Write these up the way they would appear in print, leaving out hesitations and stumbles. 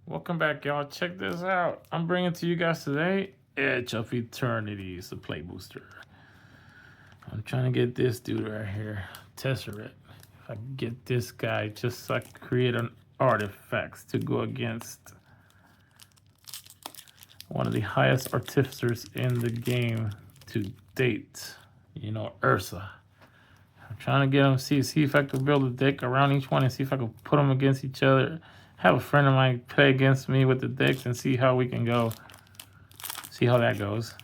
Welcome back, y'all. Check this out. I'm bringing to you guys today Edge of Eternity. It's a play booster. I'm trying to get this dude right here, Tesseret. If I can get this guy, just so I can create an artifacts to go against one of the highest artificers in the game to date. You know, Ursa. I'm trying to get them, see if I can build a deck around each one and see if I can put them against each other. Have a friend of mine play against me with the decks and see how we can go. See how that goes.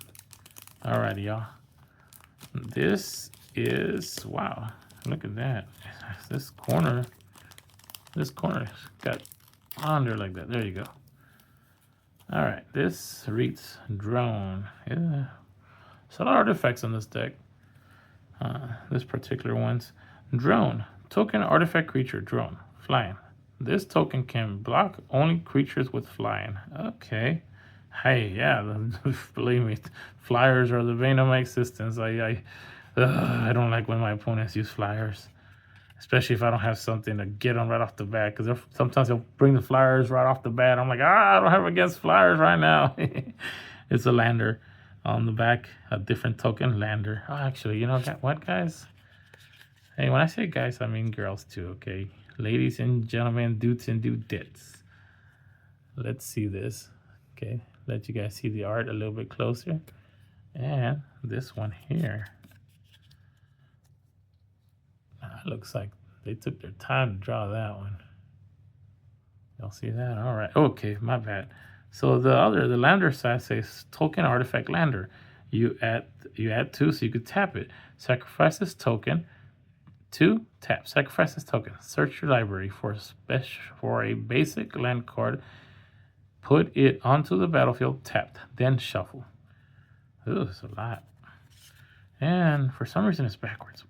Alrighty, y'all. This is, wow, look at that. This corner got under like that. There you go. Alright, this reads drone. Yeah. There's a lot of artifacts on this deck. This particular one's drone. Token artifact creature, drone, flying. This token can block only creatures with flying. Okay. Hey, yeah, believe me, flyers are the vein of my existence. I don't like when my opponents use flyers, especially if I don't have something to get them right off the bat, because sometimes they'll bring the flyers right off the bat. I'm like, I don't have against flyers right now. It's a lander on the back, a different token, lander. Oh, actually, you know what, guys? Hey, when I say guys, I mean girls too, okay? Ladies and gentlemen, dudes and dudettes. Let's see this. Okay, let you guys see the art a little bit closer. And this one here. Looks like they took their time to draw that one. Y'all see that? All right. Okay, my bad. So the lander side says token artifact lander. You add 2 so you could tap it. Sacrifice this token. 2, tap. Sacrifice this token. Search your library for a basic land card. Put it onto the battlefield, tapped. Then shuffle. Ooh, it's a lot. And for some reason it's backwards.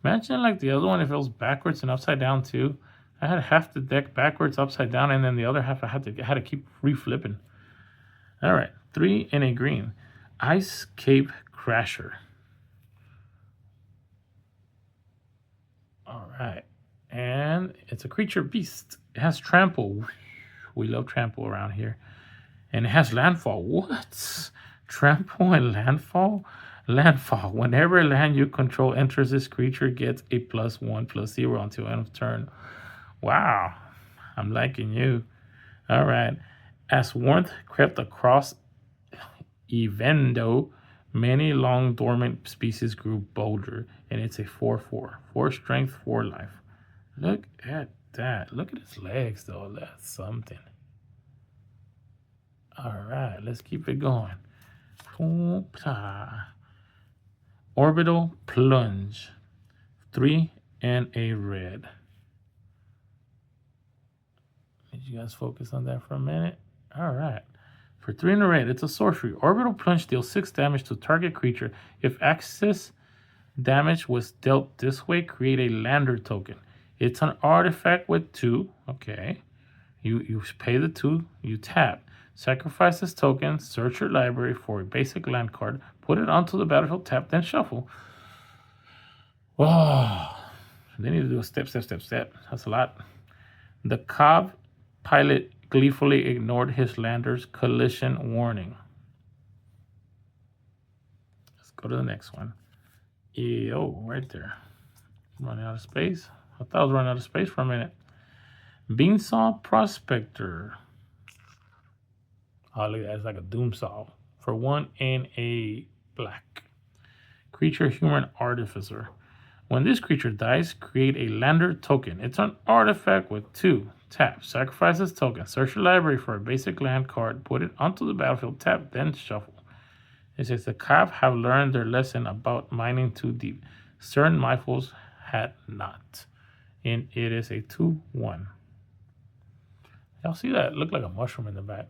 Imagine like the other one if it was backwards and upside down too. I had half the deck backwards, upside down, and then the other half I had to keep reflipping. All right, 3 in a green. Ice Cape Crasher. All right, and it's a creature beast. It has trample. We love trample around here. And it has landfall. What? Trample and landfall? Landfall. Whenever land you control enters, this creature gets a +1/+0 until end of turn. Wow. I'm liking you. All right. As warmth crept across Evendo, many long dormant species grew bolder, and it's a 4/4. 4 strength, 4 life. Look at that. Look at his legs, though. That's something. All right, let's keep it going. Orbital Plunge. 3 and a red. Did you guys focus on that for a minute? All right. For 3 and a red, it's a sorcery. Orbital Plunge deals 6 damage to target creature. If excess damage was dealt this way, create a lander token. It's an artifact with 2. Okay. You pay the 2, you tap. Sacrifice this token, search your library for a basic land card, put it onto the battlefield, tap, then shuffle. Wow. They need to do a step. That's a lot. The Cobb pilot gleefully ignored his lander's collision warning. Let's go to the next one. Oh, right there. Running out of space. I thought I was running out of space for a minute. Beansaw Prospector. Oh, look at that. It's like a Doomsaw. For 1 and a black. Creature Human Artificer. When this creature dies, create a lander token. It's an artifact with 2. Tap. Sacrifice this token. Search your library for a basic land card. Put it onto the battlefield. Tap. Then shuffle. It says the Cav have learned their lesson about mining too deep. Certain Mindfuls had not. And it is a 2/1. Y'all see that? Look like a mushroom in the back.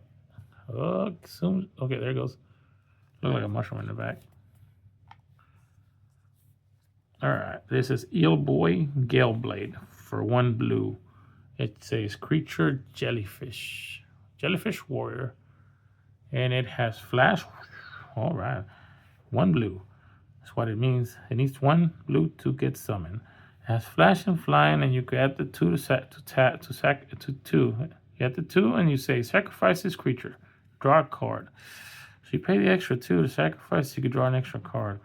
Oh, soon. Okay, there it goes. Look like a mushroom in the back. All right, this is Eel Boy Galeblade for 1 blue. It says creature jellyfish, jellyfish warrior, and it has flash. All right, 1 blue. That's what it means. It needs 1 blue to get summoned. It has flash and flying, and you can add the 2 to 2. You get the 2, and you say, sacrifice this creature. Draw a card. So you pay the extra 2 to sacrifice, you could draw an extra card.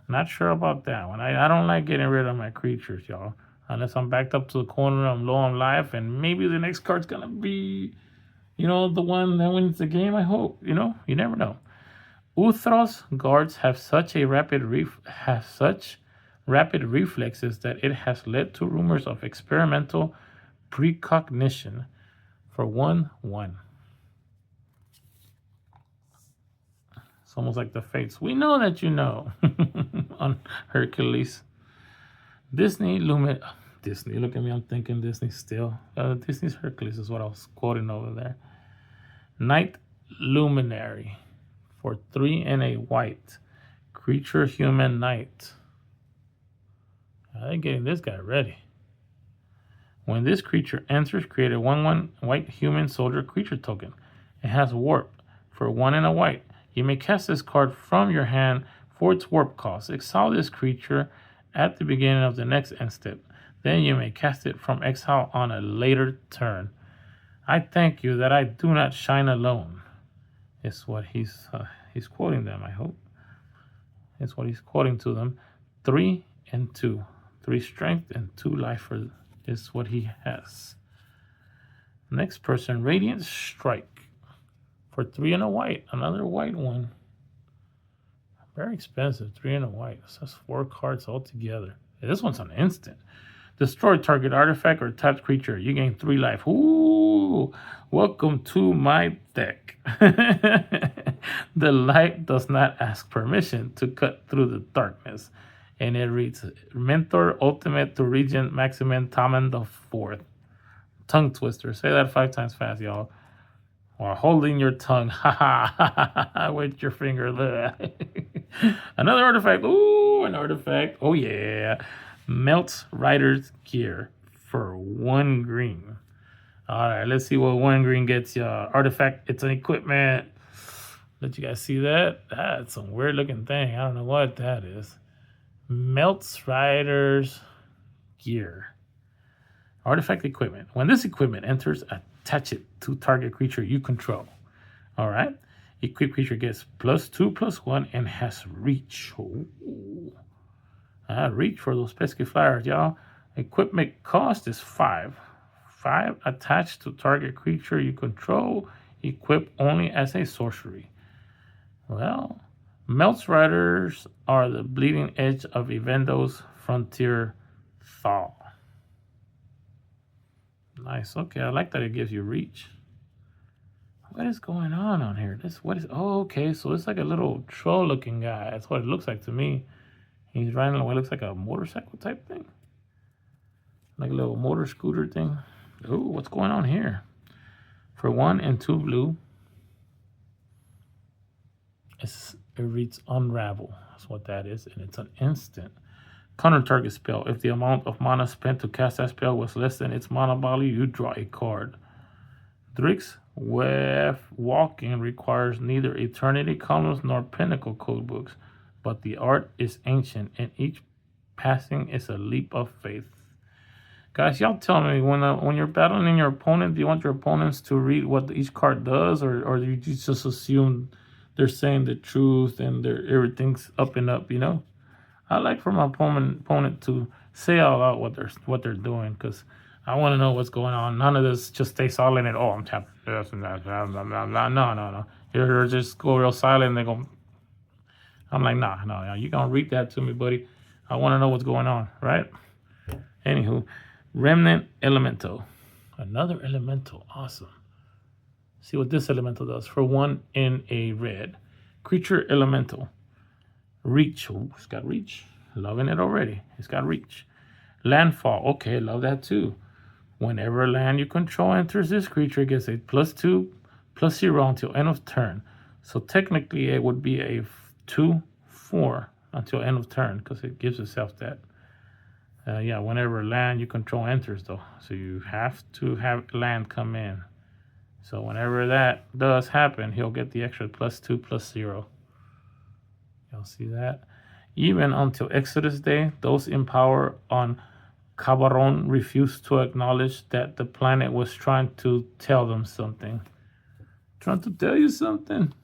Not sure about that one. I don't like getting rid of my creatures, y'all. Unless I'm backed up to the corner, I'm low on life, and maybe the next card's gonna be, the one that wins the game, I hope. You never know. Uthros guards have such rapid reflexes that it has led to rumors of experimental precognition for 1/1. It's almost like the fates. We know that you know on Hercules. Disney, look at me, I'm thinking Disney still. Disney's Hercules is what I was quoting over there. Night Luminary for 3 and a white. Creature human knight. They're getting this guy ready. When this creature enters, create a 1/1 white human soldier creature token. It has warp for 1 and a white. You may cast this card from your hand for its warp cost. Exile this creature at the beginning of the next end step. Then you may cast it from exile on a later turn. I thank you that I do not shine alone. Is what he's quoting them, I hope. It's what he's quoting to them. 3 and 2. 3 strength and 2 life is what he has. Next person, Radiant Strike. For 3 and a white. Another white one. Very expensive. 3 and a white. So that's 4 cards altogether. This one's an instant. Destroy target artifact or tapped creature. You gain 3 life. Ooh! Welcome to my deck. The light does not ask permission to cut through the darkness. And it reads, Mentor Ultimate to Regent Maximin Tommen IV. Tongue twister. Say that 5 times fast, y'all. While holding your tongue. Ha ha ha. With your finger there. Another artifact. Ooh, an artifact. Oh, yeah. Melts Rider's Gear for 1 green. All right, let's see what 1 green gets you. Artifact, it's an equipment. Let you guys see that. That's some weird looking thing. I don't know what that is. Melts Rider's Gear. Artifact equipment. When this equipment enters, attach it to target creature you control. All right. Equipped creature gets +2/+1 and has reach. Ooh. Reach for those pesky flyers, y'all. Equipment cost is 5. 5 attached to target creature you control. Equipped only as a sorcery. Well, Melts Riders are the bleeding edge of Evendo's Frontier Thaw. Nice. Okay, I like that it gives you reach. What is going on here? Okay, so it's like a little troll looking guy. That's what it looks like to me. He's riding what looks like a motorcycle type thing. Like a little motor scooter thing. Ooh, what's going on here? For 1 and 2 blue, it reads Unravel. That's what that is, and it's an instant. Counter target spell. If the amount of mana spent to cast that spell was less than its mana value, you draw a card. Drix Walking requires neither Eternity Columns nor Pinnacle codebooks, but the art is ancient, and each passing is a leap of faith. Guys, y'all tell me, when you're battling your opponent, do you want your opponents to read what each card does, or do you just assume they're saying the truth and everything's up and up, I like for my opponent to say out loud what they're doing, because I want to know what's going on. None of this just stay silent at all. I'm tapping this and that. Blah, blah, blah, blah. No. You're just go real silent and they go. I'm like, no. You gonna read that to me, buddy. I want to know what's going on, right? Anywho, Remnant Elemental. Another Elemental. Awesome. See what this Elemental does. For 1 in a red. Creature Elemental. Reach. Oh, it's got reach. Loving it already. It's got reach. Landfall. Okay, love that too. Whenever a land you control enters this creature, it gets a +2/+0 until end of turn. So technically it would be a 2/4 until end of turn, because it gives itself that. Whenever land you control enters, though. So you have to have land come in. So whenever that does happen, he'll get the extra +2/+0. Y'all see that? Even until Exodus Day, those in power on Cabaron refused to acknowledge that the planet was trying to tell them something. Trying to tell you something?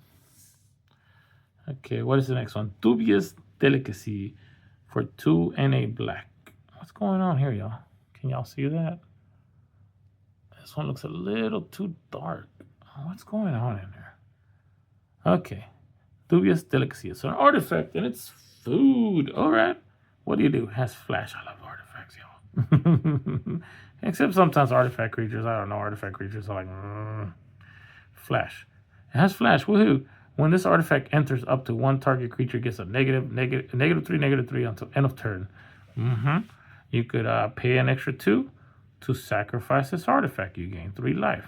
Okay, what is the next one? Dubious Delicacy for 2 and a black. What's going on here, y'all? Can y'all see that? This one looks a little too dark. What's going on in there? Okay. Dubious Delicacy. It's an artifact and it's food. All right. What do? It has flash. I love artifacts, y'all. Except sometimes artifact creatures. I don't know. Artifact creatures are like flash. It has flash. Woohoo. When this artifact enters up to one target creature gets a negative 3 until end of turn. You could pay an extra 2 to sacrifice this artifact. You gain 3 life.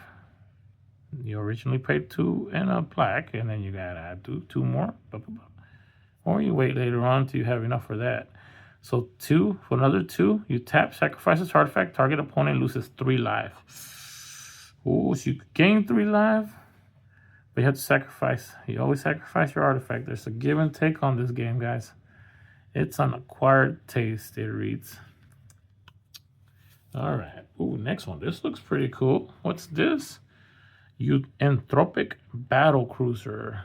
You originally paid 2 and a black, and then you gotta add 2 more. Or you wait later on till you have enough for that. So 2 for another 2. You tap, sacrifice this artifact. Target opponent loses 3 life. Oh, so you gain 3 life. But you have to sacrifice. You always sacrifice your artifact. There's a give and take on this game, guys. It's an acquired taste, it reads. All right. Ooh, next one. This looks pretty cool. What's this? Entropic Battle Cruiser.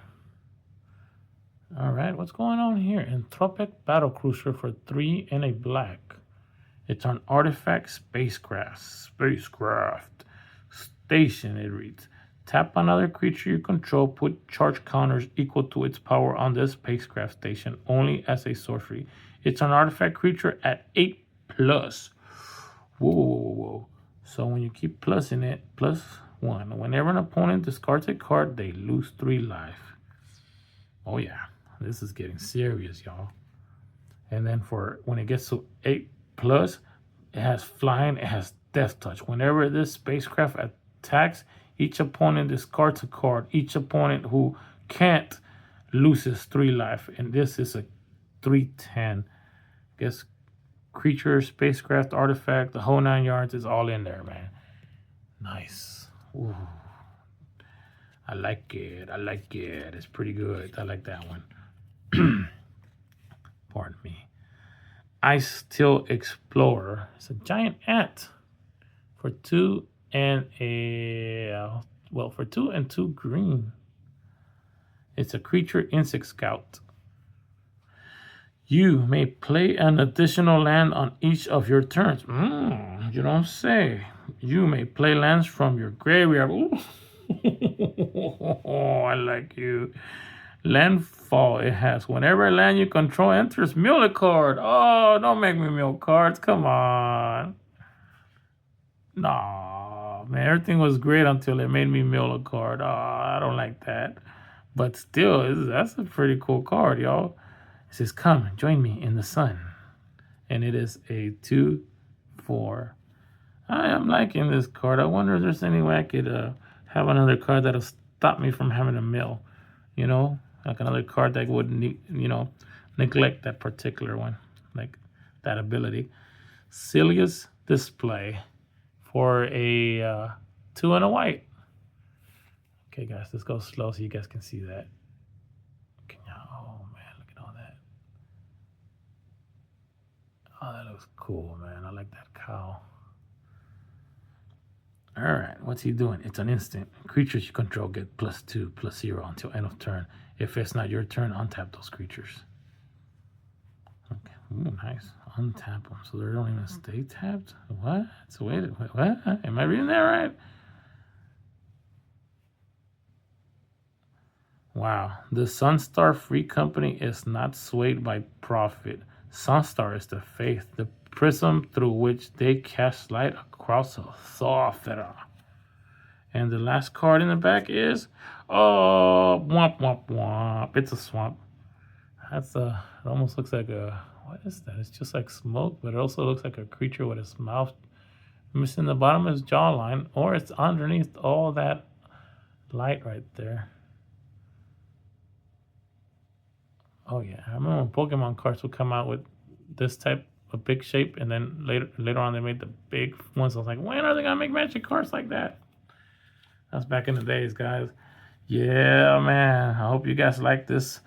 All right. What's going on here? Entropic Battle Cruiser for 3 and a black. It's an artifact spacecraft. Station, it reads. Tap another creature you control, put charge counters equal to its power on this spacecraft station only as a sorcery. It's an artifact creature at 8+. Whoa. So when you keep plusing it, +1. Whenever an opponent discards a card, they lose 3 life. Oh yeah, this is getting serious, y'all. And then for when it gets to 8+, it has flying, it has death touch. Whenever this spacecraft attacks, each opponent discards a card. Each opponent who can't loses 3 life. And this is a 3/10. Guess creature, spacecraft, artifact, the whole 9 yards is all in there, man. Nice. Ooh. I like it. It's pretty good. I like that one. Pardon me. Ice Till Explorer. It's a giant ant for 2 and for 2 and 2 green. It's a creature insect scout. You may play an additional land on each of your turns. You don't say. You may play lands from your graveyard. Ooh. I like you. Landfall it has. Whenever a land you control enters, mill a card. Oh, don't make me mill cards. Come on. No, man, everything was great until it made me mill a card. Oh, I don't like that. But still, that's a pretty cool card, y'all. It says, come, join me in the sun. And it is a 2/4. I am liking this card. I wonder if there's any way I could have another card that'll stop me from having a mill. You know, like another card that would, neglect that particular one, like that ability. Cilius Display for a 2 and a white. Okay, guys, let's go slow so you guys can see that. Oh, man, look at all that. Oh, that looks cool, man. I like that cow. All right, what's he doing? It's an instant. Creatures you control get +2/+0 until end of turn. If it's not your turn, untap those creatures. Okay, ooh, nice. Untap them so they don't even stay tapped. What? So wait, what? Am I reading that right? Wow, the Sunstar Free Company is not swayed by profit. Sunstar is the faith, the prism through which they cast light across Thawthera. And the last card in the back is, womp. It's a swamp. It almost looks like what is that? It's just like smoke, but it also looks like a creature with its mouth missing the bottom of his jawline, or it's underneath all that light right there. Oh yeah, I remember when Pokemon cards would come out with this type of big shape, and then later on they made the big ones. I was like, when are they gonna make Magic cards like that? That's back in the days, guys. Yeah, man. I hope you guys like this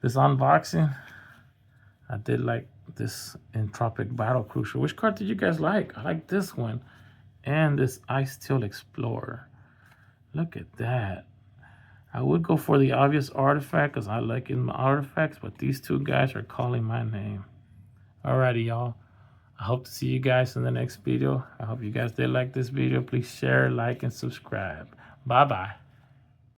unboxing. I did like this Entropic Battle Cruiser. Which card did you guys like? I like this one and this Ice Steel Explorer. Look at that. I would go for the obvious artifact because I like in my artifacts, but these two guys are calling my name. Alrighty, y'all. I hope to see you guys in the next video. I hope you guys did like this video. Please share, like, and subscribe. Bye-bye.